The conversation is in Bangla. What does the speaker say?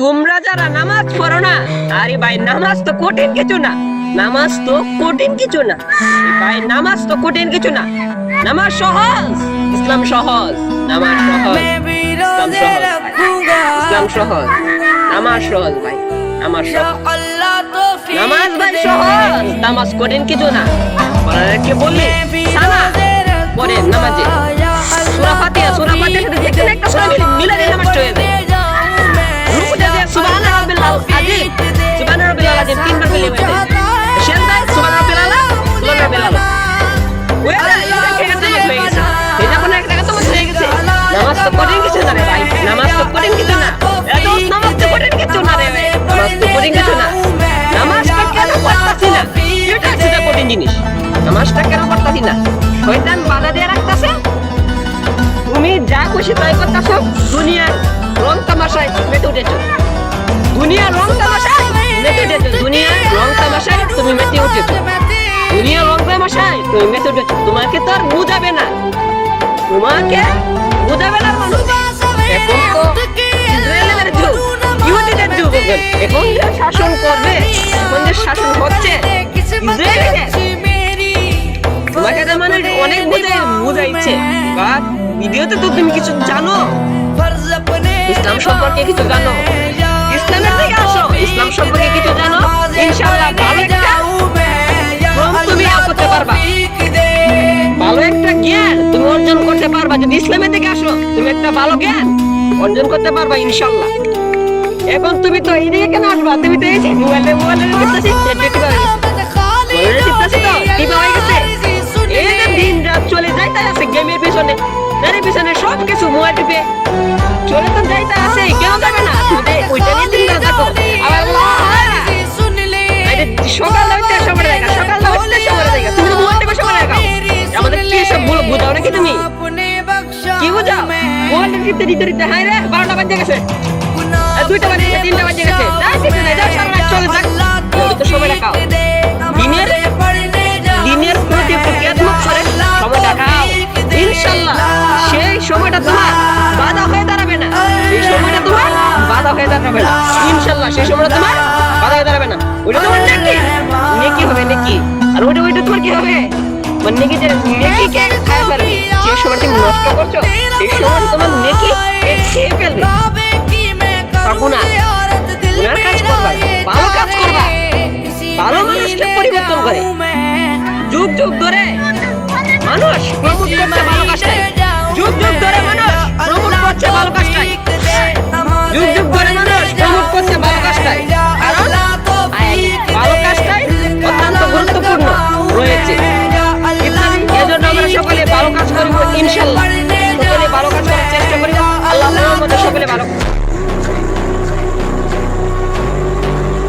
তোমরা যারা নামাজ পড়ো না, আরে ভাই নামাজ তো কঠিন কিছু না, নামাজ তো কঠিন কিছু না ভাই, নামাজ তো কঠিন কিছু না, নামাজ সহজ, ইসলাম সহজ, নামাজ সহজ, ইসলাম সহজ, ইসলাম সহজ, নামাজ সহজ ভাই, নামাজ সহজ, নামাজ ভাই সহজ, নামাজ কঠিন কিছু না। কে বললি সানা পড়ে নামাজে সূরা ফাতিহা, সূরা ফাতিহার সাথে যে কোনো একটা সূরা মিলে দিয়ে নামাজ হয়ে যায়। রুকুতে যে সুবহানা রাব্বিল আযীম, সুবহানা রাব্বিল আযীম তিনবার মিলে হয়ে যায়। সেজদায় সুবহানা রাব্বিল আলা, সুবহানা রাব্বিল আলা ওই এটা কে গেছে হয়ে গেছে, এটা কোন একটা তো হয়ে গেছে। নামাজ তো কঠিন কিছু না রে ভাই, নামাজ তো কঠিন কিছু না, এত নামাজ তো কঠিন কিছু না রে ভাই, নামাজ তো কঠিন কিছু না। নামাজটা কেন পড়তাছি না, এটা সেটা কঠিন জিনিস। নামাজটা কেন পড়তাছি না, শয়তান বাধা দিয়ে রাখতাছে, তুমি যা খুশি তাই করতেছো, দুনিয়ার রং তামাশায় মেতে উঠেছো, দুনিয়ার রং তামাশায় মেতে উঠেছো, দুনিয়ার রং তামাশায় তুমি মেতে উঠেছো, দুনিয়ার রং তামাশায় তুমি মেতে উঠেছো। তোমাকে তো আর বুঝাবে না, তোমাকে বুঝাবে না মানুষ। এখন তো ইসরায়েলের যুগ, ইহুদিদের যুগ, এখন যে শাসন করবে, এখন যে শাসন হচ্ছে ইসরায়েলের, তোমাকে তো মানে অনেক বুঝাইছে বা ভিডিওতে তো তুমি কিছু জানো, ইসলাম সম্পর্কে কিছু জানো, ইসলামের থেকে আসো, ইসলাম সম্পর্কে কিছু জানো, ইনশাআল্লাহ ভালো একটা তুমি করতে পারবা, ভালো একটা জ্ঞান তুমি অর্জন করতে পারবা। যদি ইসলামের থেকে আসো, তুমি একটা ভালো জ্ঞান অর্জন করতে পারবা ইনশাআল্লাহ। এখন তুমি তো এইদিকে কেন আসবা, তুমি তো এই যে মোবাইলে টিপতেছি, টিপা হয়ে গেছে, এই যে দিন রাত চলে যাইতে আছে গেমের পিছনে, এর পিছনে সব কিছু মোবাইল টিপে চলে তো যাইতে আছে, কেন যাবে না? তুমি ওইটা নিয়ে চিন্তা থাকো। আল্লাহ সকাল হইতে সময় দেখা, সকাল হইতে সময় দেখা, তুমি মোবাইল টিপে সময় দেখাও, আমাদের কি সব বুঝাও নাকি? তুমি কি বুঝাও? মোবাইল টিপতে দিতে দিতে হাই রে 12টা বাজে গেছে, 2টা বাজে গেছে, 3টা বাজে গেছে, যাই কিছু নাই, যাও সারা রাত চলে যাক, তো সময় দেখাও, দিনের প্রতি কিয়ামত করে সময় দেখাও, ইনশাআল্লাহ সেই সময়টা তোমার বাধা হয়ে দাঁড়াবে না, সেই সময়টা তোমার বাধা হয়ে দাঁড়াবে না, ইনশাআল্লাহ সেই সময়টা তোমার বাধা হয়ে দাঁড়াবে না। ওইটা তোমার নেকি হবে, নেকি। আর ওইটা তোমার কি হবে, মানে নেকি, যে নেকি কে খায় ফেলবে, যে সময়টা তুমি নষ্ট করছো সেই সময়টা তোমার নেকি খেয়ে ফেলবে। তখন না গুনার কাজ করবা, ভালো কাজ করবা, ভালো মানুষকে পরিবর্তন করে। যুগ যুগ ধরে মানুষ প্রমোট করছে ভালো কাজটাই, যুগ যুগ ধরে মানুষ প্রমোট করছে ভালো কাজটাই, যুগ যুগ ধরে মানুষ প্রমোট করছে ভালো কাজটাই, কারণ ভালো কাজটাই অত্যন্ত গুরুত্বপূর্ণ রয়েছে। এজন্য আমরা সকলে ভালো কাজ করবো ইনশাআল্লাহ, সকলে ভালো কাজ করার চেষ্টা করি।